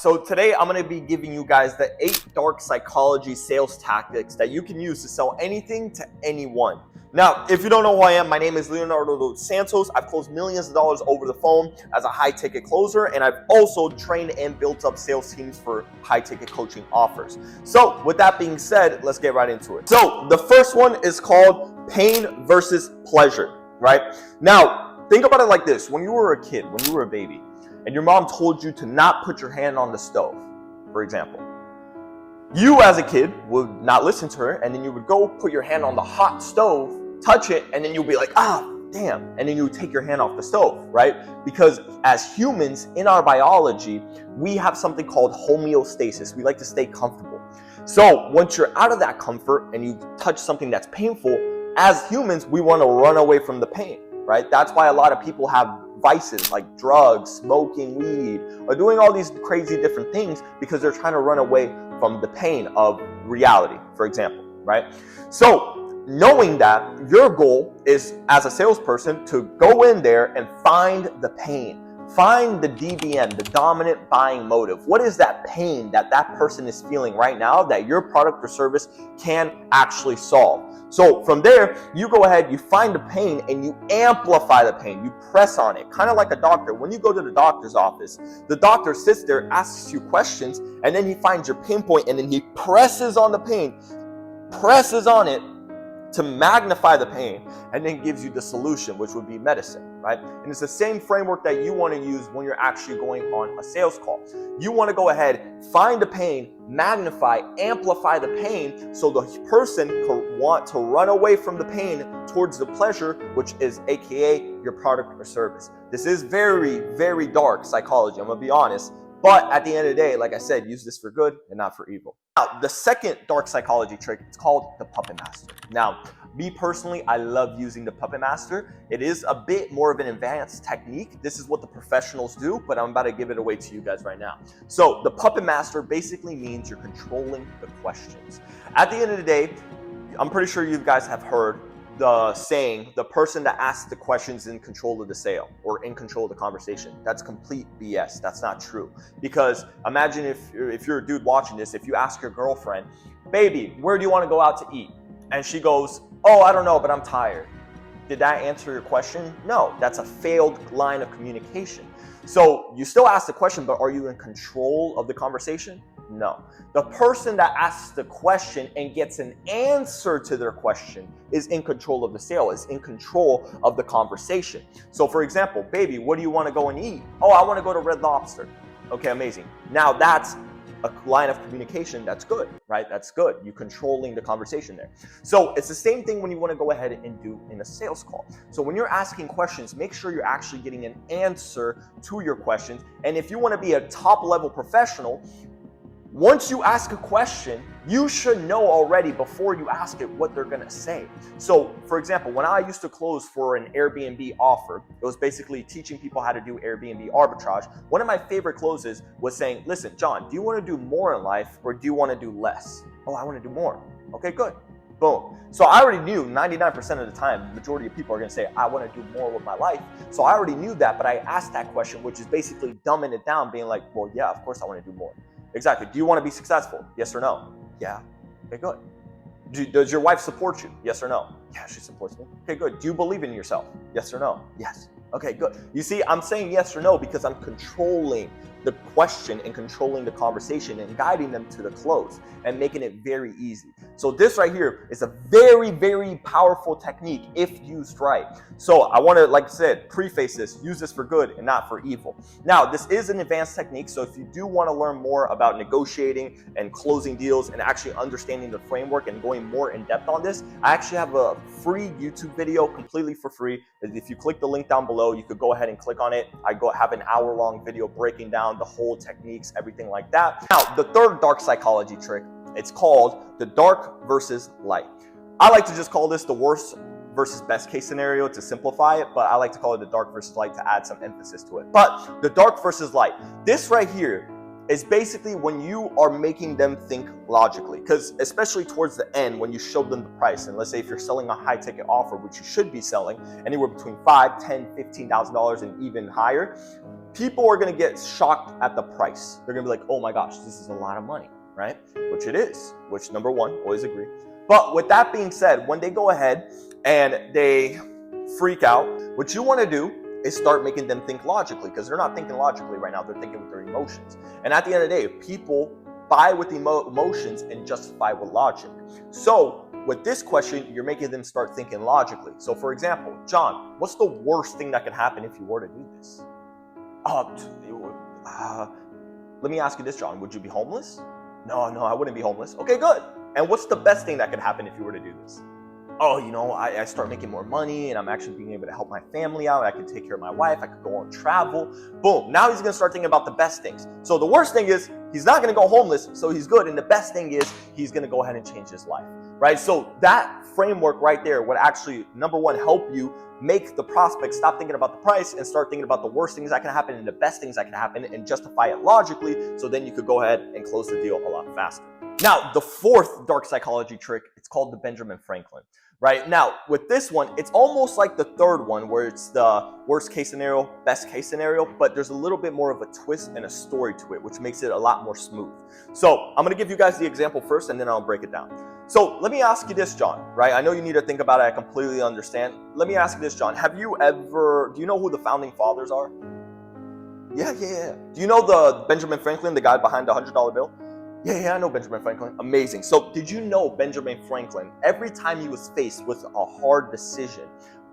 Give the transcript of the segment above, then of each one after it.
So today I'm going to be giving you guys the 8 dark psychology sales tactics that you can use to sell anything to anyone. Now, if you don't know who I am, my name is Leonardo Dos Santos. I've closed millions of dollars over the phone as a high-ticket closer, and I've also trained and built up sales teams for high-ticket coaching offers. So with that being said, let's get right into it. So the first one is called pain versus pleasure, right? Now, think about it like this. When you were a kid, when you were a baby, and your mom told you to not put your hand on the stove, for example, you as a kid would not listen to her, and then you would go put your hand on the hot stove, touch it, and then you'll be like, damn, and then you would take your hand off the stove, right? Because as humans, in our biology, we have something called homeostasis. We like to stay comfortable. So once you're out of that comfort and you touch something that's painful, as humans, we want to run away from the pain, right? That's why a lot of people have vices like drugs, smoking weed, or doing all these crazy different things because they're trying to run away from the pain of reality, for example, right? So knowing that, your goal is as a salesperson to go in there and find the pain. Find the DBM, the dominant buying motive. What is that pain that that person is feeling right now that your product or service can actually solve? So from there, you go ahead, you find the pain and you amplify the pain. You press on it, kind of like a doctor. When you go to the doctor's office, the doctor sits there, asks you questions, and then he finds your pinpoint and then he presses on the pain, presses on it to magnify the pain, and then gives you the solution, which would be medicine, right? And it's the same framework that you want to use when you're actually going on a sales call. You want to go ahead, find the pain, magnify, amplify the pain, so the person can want to run away from the pain towards the pleasure, which is AKA your product or service. This is very, very dark psychology, I'm gonna be honest. But at the end of the day, like I said, use this for good and not for evil. Now, the second dark psychology trick, it's called the Puppet Master. Now, me personally, I love using the Puppet Master. It is a bit more of an advanced technique. This is what the professionals do, but I'm about to give it away to you guys right now. So the Puppet Master basically means you're controlling the questions. At the end of the day, I'm pretty sure you guys have heard the saying, the person that asks the questions in control of the sale or in control of the conversation. That's complete BS. That's not true. Because imagine if you're a dude watching this, if you ask your girlfriend, baby, where do you want to go out to eat? And she goes, oh, I don't know, but I'm tired. Did that answer your question? No, that's a failed line of communication. So you still ask the question, but are you in control of the conversation? No. The person that asks the question and gets an answer to their question is in control of the sale, is in control of the conversation. So for example, baby, what do you want to go and eat? Oh, I want to go to Red Lobster. Okay, amazing. Now that's a line of communication that's good, right? That's good. You're controlling the conversation there. So it's the same thing when you want to go ahead and do in a sales call. So when you're asking questions, make sure you're actually getting an answer to your questions. And if you want to be a top level professional, once you ask a question, you should know already before you ask it what they're gonna say. So for example, when I used to close for an Airbnb offer, it was basically teaching people how to do Airbnb arbitrage. One of my favorite closes was saying, listen, John, do you wanna do more in life or do you wanna do less? Oh, I wanna do more. Okay, good. Boom. So I already knew 99% of the time, the majority of people are gonna say, I wanna do more with my life. So I already knew that, but I asked that question, which is basically dumbing it down, being like, well, yeah, of course I wanna do more. Exactly. Do you want to be successful? Yes or no? Yeah. Okay, good. Does your wife support you? Yes or no? Yeah, she supports me. Okay, good. Do you believe in yourself? Yes or no? Yes. Okay, good. You see, I'm saying yes or no because I'm controlling the question and controlling the conversation and guiding them to the close and making it very easy. So this right here is a very, very powerful technique if used right. So I want to, like I said, preface this, use this for good and not for evil. Now, this is an advanced technique. So if you do want to learn more about negotiating and closing deals and actually understanding the framework and going more in depth on this, I actually have a free YouTube video completely for free. If you click the link down below, you could go ahead and click on it. I have an hour-long video breaking down the whole techniques, everything like that. Now, the third dark psychology trick, it's called the dark versus light. I like to just call this the worst versus best case scenario to simplify it, but I like to call it the dark versus light to add some emphasis to it. But the dark versus light, this right here is basically when you are making them think logically, because especially towards the end when you show them the price, and let's say if you're selling a high ticket offer, which you should be selling anywhere between $5,000, $10,000, $15,000 and even higher, people are going to get shocked at the price. They're going to be like, oh my gosh, this is a lot of money, right? Which it is, which number one, always agree. But with that being said, when they go ahead and they freak out, what you want to do is start making them think logically, because they're not thinking logically right now. They're thinking with their emotions. And at the end of the day, people buy with emotions and justify with logic. So with this question, you're making them start thinking logically. So for example, John, what's the worst thing that could happen if you were to do this? Let me ask you this, John. Would you be homeless? No, I wouldn't be homeless. Okay, good. And what's the best thing that could happen if you were to do this? Oh, I start making more money and I'm actually being able to help my family out. I can take care of my wife. I could go on travel. Boom. Now he's going to start thinking about the best things. So the worst thing is he's not going to go homeless. So he's good. And the best thing is he's going to go ahead and change his life, right? So that framework right there would actually, number one, help you make the prospect stop thinking about the price and start thinking about the worst things that can happen and the best things that can happen and justify it logically. So then you could go ahead and close the deal a lot faster. Now, the fourth dark psychology trick, it's called the Benjamin Franklin. Right now, with this one, it's almost like the third one where it's the worst case scenario, best case scenario, but there's a little bit more of a twist and a story to it, which makes it a lot more smooth. So I'm going to give you guys the example first, and then I'll break it down. So let me ask you this, John, right? I know you need to think about it. I completely understand. Let me ask you this, John. Do you know who the founding fathers are? Yeah. Do you know the Benjamin Franklin, the guy behind the $100 bill? Yeah, I know Benjamin Franklin. Amazing. So did you know Benjamin Franklin, every time he was faced with a hard decision,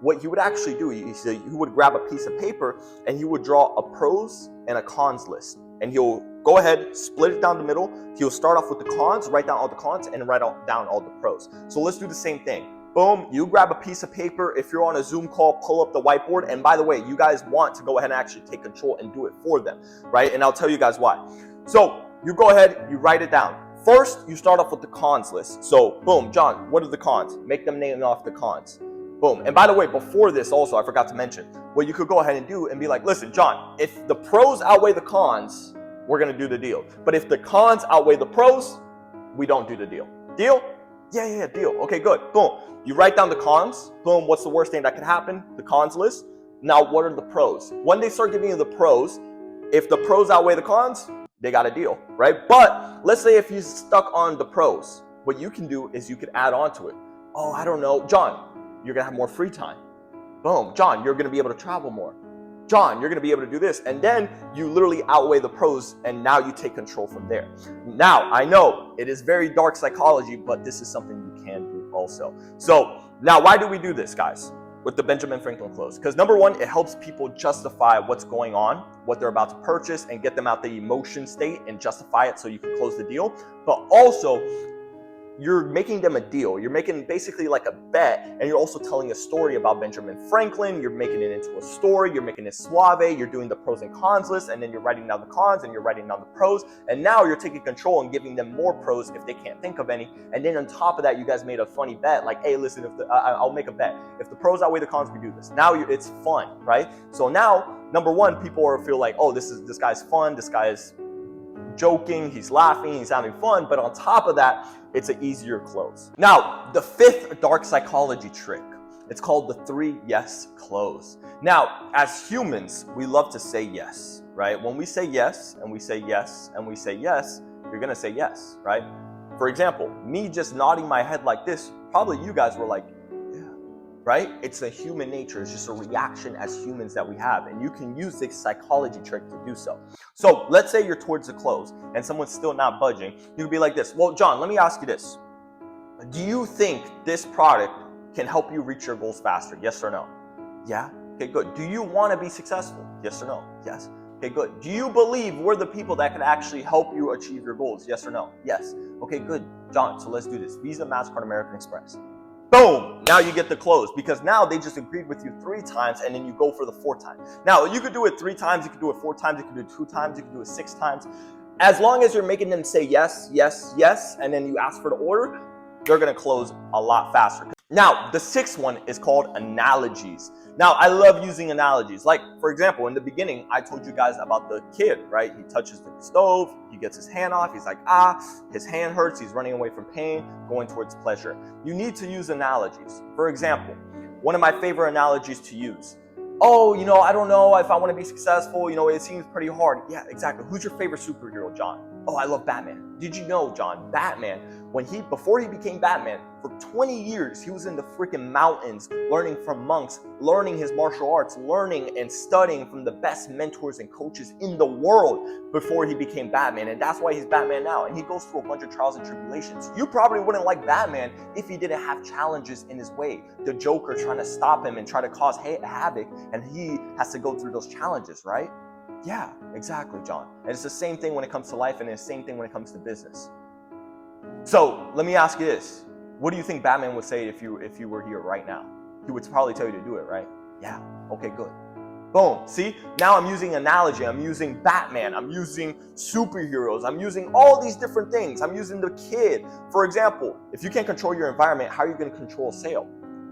what he would actually do, he would grab a piece of paper and he would draw a pros and a cons list. And he'll go ahead, split it down the middle. He'll start off with the cons, write down all the cons, and write down all the pros. So let's do the same thing. Boom, you grab a piece of paper. If you're on a Zoom call, pull up the whiteboard. And by the way, you guys want to go ahead and actually take control and do it for them, right? And I'll tell you guys why. So you go ahead, you write it down. First, you start off with the cons list. So, boom, John, what are the cons? Make them name off the cons. Boom. And by the way, before this also, I forgot to mention, what you could go ahead and do and be like, listen, John, if the pros outweigh the cons, we're going to do the deal. But if the cons outweigh the pros, we don't do the deal. Deal? Yeah, deal. Okay, good. Boom. You write down the cons. Boom, what's the worst thing that could happen? The cons list. Now, what are the pros? When they start giving you the pros, if the pros outweigh the cons, they got a deal, right? But let's say if you're stuck on the pros, what you can do is you could add on to it. Oh, I don't know. John, you're going to have more free time. Boom. John, you're going to be able to travel more. John, you're going to be able to do this. And then you literally outweigh the pros and now you take control from there. Now, I know it is very dark psychology, but this is something you can do also. So now why do we do this, guys? With the Benjamin Franklin close? Because number one, it helps people justify what's going on, what they're about to purchase, and get them out the emotion state and justify it so you can close the deal. But also, you're making them a deal. You're making basically like a bet, and you're also telling a story about Benjamin Franklin. You're making it into a story. You're making it suave. You're doing the pros and cons list, and then you're writing down the cons, and you're writing down the pros. And now you're taking control and giving them more pros if they can't think of any. And then on top of that, you guys made a funny bet, like, hey, listen, I'll make a bet. If the pros outweigh the cons, we do this. Now it's fun, right? So now, number one, people feel like, oh, this guy's fun. This guy is joking, he's laughing, he's having fun, but on top of that, it's an easier close. Now, the fifth dark psychology trick, it's called the 3 yes close. Now, as humans, we love to say yes, right? When we say yes, and we say yes, and we say yes, you're gonna say yes, right? For example, me just nodding my head like this, probably you guys were like, right? It's a human nature. It's just a reaction as humans that we have. And you can use this psychology trick to do so. So let's say you're towards the close and someone's still not budging. You could be like this. Well, John, let me ask you this. Do you think this product can help you reach your goals faster? Yes or no? Yeah? Okay, good. Do you want to be successful? Yes or no? Yes. Okay, good. Do you believe we're the people that can actually help you achieve your goals? Yes or no? Yes. Okay, good. John, so let's do this. Visa, MasterCard, American Express. Boom! Now you get the close because now they just agreed with you 3 times and then you go for the 4th time. Now, you could do it 3 times, you could do it 4 times, you could do it 2 times, you could do it 6 times. As long as you're making them say yes, yes, yes, and then you ask for the order, they're going to close a lot faster. Now, the 6th one is called analogies. Now, I love using analogies. Like, for example, in the beginning, I told you guys about the kid, right? He touches the stove, he gets his hand off, he's like, his hand hurts, he's running away from pain, going towards pleasure. You need to use analogies. For example, one of my favorite analogies to use, Oh, I don't know if I want to be successful. It seems pretty hard. Yeah, exactly. Who's your favorite superhero, John? Oh, I love Batman. Did you know, John, Batman, before he became Batman, for 20 years, he was in the freaking mountains, learning from monks, learning his martial arts, learning and studying from the best mentors and coaches in the world before he became Batman. And that's why he's Batman now. And he goes through a bunch of trials and tribulations. You probably wouldn't like Batman if he didn't have challenges in his way. The Joker trying to stop him and try to cause havoc, and he has to go through those challenges, right? Yeah, exactly, John. And it's the same thing when it comes to life, and it's the same thing when it comes to business. So let me ask you this. What do you think Batman would say if you were here right now? He would probably tell you to do it, right? Yeah, okay, good. Boom, see? Now I'm using analogy, I'm using Batman, I'm using superheroes, I'm using all these different things. I'm using the kid. For example, if you can't control your environment, how are you gonna control a sale?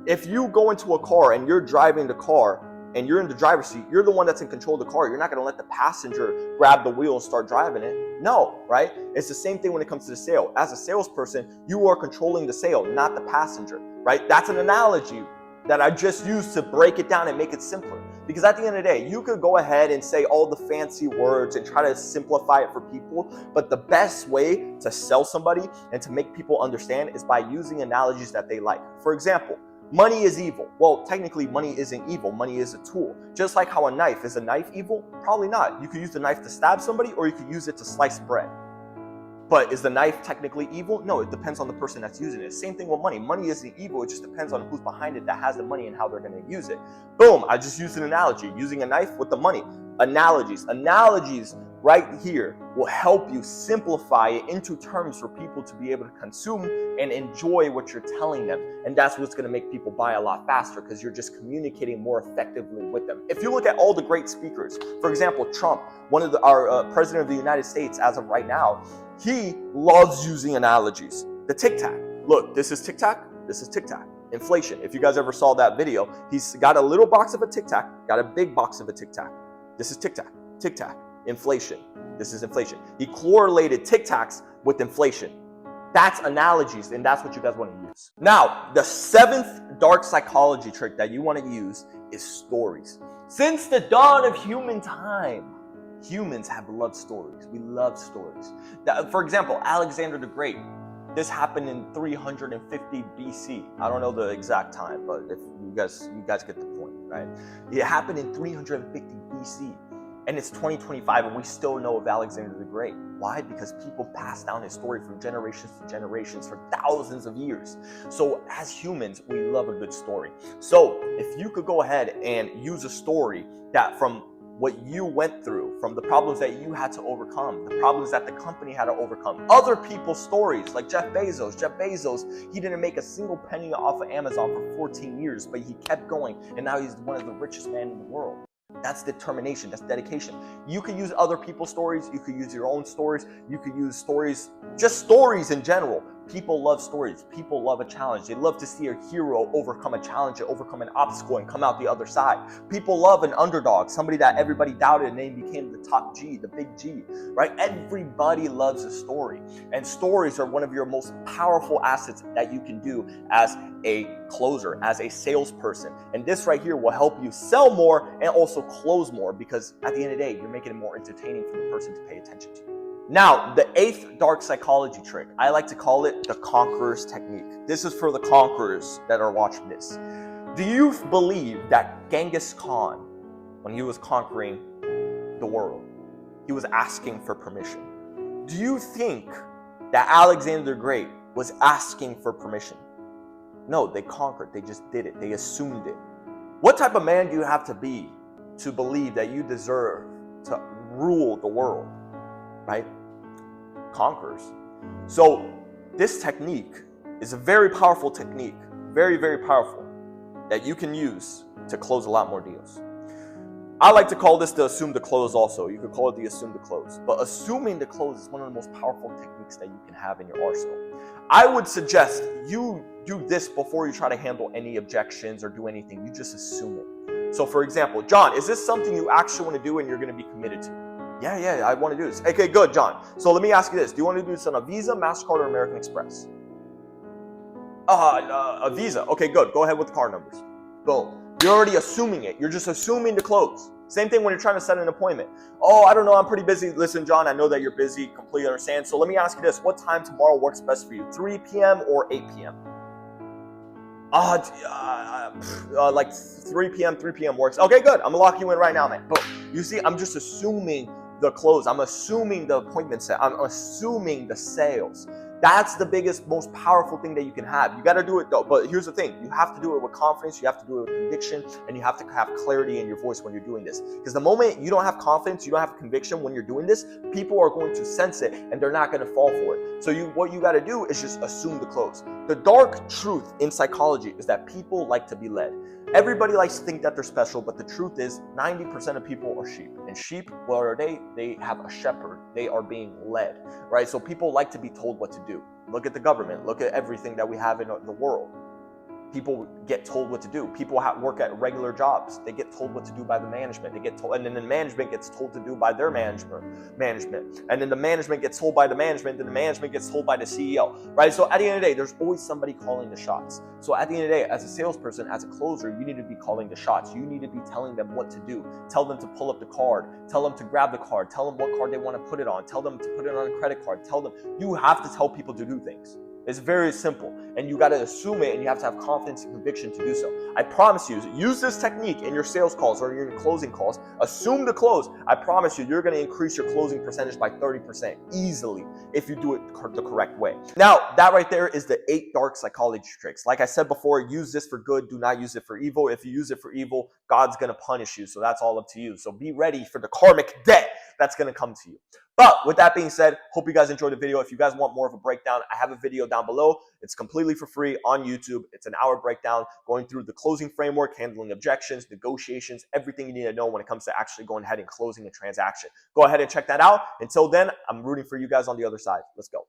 If you go into a car and you're driving the car and you're in the driver's seat, you're the one that's in control of the car. You're not gonna let the passenger grab the wheel and start driving it. No, right? It's the same thing when it comes to the sale. As a salesperson, you are controlling the sale, not the passenger, right? That's an analogy that I just used to break it down and make it simpler. Because at the end of the day, you could go ahead and say all the fancy words and try to simplify it for people, but the best way to sell somebody and to make people understand is by using analogies that they like. For example, money is evil. Well, technically money isn't evil. Money is a tool. Just like how a knife, is a knife evil? Probably not. You could use the knife to stab somebody, or you could use it to slice bread. But is the knife technically evil? No, it depends on the person that's using it. Same thing with money. Money isn't evil. It just depends on who's behind it that has the money and how they're going to use it. Boom, I just used an analogy, using a knife with the money. Analogies right here will help you simplify it into terms for people to be able to consume and enjoy what you're telling them. And that's what's going to make people buy a lot faster, because you're just communicating more effectively with them. If you look at all the great speakers, for example, Trump, our president of the United States as of right now, he loves using analogies. The Tic Tac. Look, this is Tic Tac. This is Tic Tac. Inflation. If you guys ever saw that video, he's got a little box of a Tic Tac, got a big box of a Tic Tac. This is Tic Tac. Tic Tac. Inflation. This is inflation. He correlated Tic Tacs with inflation. That's analogies, and that's what you guys want to use. Now, the 7th dark psychology trick that you want to use is stories. Since the dawn of human time, humans have loved stories. We love stories. For example, Alexander the Great. This happened in 350 BC. I don't know the exact time, but if you guys get the point, right? It happened in 350 BC. And it's 2025 and we still know of Alexander the Great. Why? Because people pass down his story from generations to generations for thousands of years. So as humans, we love a good story. So if you could go ahead and use a story that from what you went through, from the problems that you had to overcome, the problems that the company had to overcome, other people's stories, like Jeff Bezos. Jeff Bezos, he didn't make a single penny off of Amazon for 14 years, but he kept going, and now he's one of the richest men in the world. That's determination, that's dedication. You could use other people's stories, you could use your own stories, you could use stories, just stories in general. People love stories. People love a challenge. They love to see a hero overcome a challenge, overcome an obstacle, and come out the other side. People love an underdog, somebody that everybody doubted and they became the top G, the big G, right? Everybody loves a story. And stories are one of your most powerful assets that you can do as a closer, as a salesperson. And this right here will help you sell more and also close more, because at the end of the day, you're making it more entertaining for the person to pay attention to. Now, the 8th dark psychology trick, I like to call it the conqueror's technique. This is for the conquerors that are watching this. Do you believe that Genghis Khan, when he was conquering the world, he was asking for permission? Do you think that Alexander the Great was asking for permission? No, they conquered. They just did it. They assumed it. What type of man do you have to be to believe that you deserve to rule the world, right? Conquerors. So this technique is a very powerful technique, very, very powerful, that you can use to close a lot more deals. I like to call this the assume to close also. You could call it the assume to close. But assuming to close is one of the most powerful techniques that you can have in your arsenal. I would suggest you do this before you try to handle any objections or do anything. You just assume it. So for example, John, is this something you actually want to do and you're going to be committed to? Yeah, I want to do this. Okay, good, John. So let me ask you this. Do you want to do this on a Visa, MasterCard, or American Express? A Visa. Okay, good. Go ahead with the card numbers. Boom. You're already assuming it. You're just assuming the close. Same thing when you're trying to set an appointment. Oh, I don't know, I'm pretty busy. Listen, John, I know that you're busy, completely understand. So let me ask you this. What time tomorrow works best for you? 3 p.m. or 8 p.m.? Like 3 p.m. works. Okay, good. I'm gonna lock you in right now, man. Boom. You see, I'm just assuming the close. I'm assuming the appointment set. I'm assuming the sales. That's the biggest, most powerful thing that you can have. You got to do it though. But here's the thing. You have to do it with confidence. You have to do it with conviction. And you have to have clarity in your voice when you're doing this. Because the moment you don't have confidence, you don't have conviction when you're doing this, people are going to sense it and they're not going to fall for it. So what you got to do is just assume the close. The dark truth in psychology is that people like to be led. Everybody likes to think that they're special, but the truth is 90% of people are sheep. And sheep, what are they? They have a shepherd. They are being led, right? So people like to be told what to do. Look at the government. Look at everything that we have in the world. People get told what to do. People work at regular jobs. They get told what to do by the management. They get told, and then the management gets told to do by their management. And then the management gets told by the management, then the management gets told by the CEO, right? So at the end of the day, there's always somebody calling the shots. So at the end of the day, as a salesperson, as a closer, you need to be calling the shots. You need to be telling them what to do. Tell them to pull up the card. Tell them to grab the card. Tell them what card they want to put it on. Tell them to put it on a credit card. Tell them. You have to tell people to do things. It's very simple, and you got to assume it, and you have to have confidence and conviction to do so. I promise you, use this technique in your sales calls or your closing calls. Assume the close. I promise you, you're going to increase your closing percentage by 30% easily if you do it the correct way. Now, that right there is the 8 dark psychology tricks. Like I said before, use this for good. Do not use it for evil. If you use it for evil, God's going to punish you. So that's all up to you. So be ready for the karmic debt that's going to come to you. But with that being said, hope you guys enjoyed the video. If you guys want more of a breakdown, I have a video down below. It's completely for free on YouTube. It's an hour breakdown going through the closing framework, handling objections, negotiations, everything you need to know when it comes to actually going ahead and closing a transaction. Go ahead and check that out. Until then, I'm rooting for you guys on the other side. Let's go.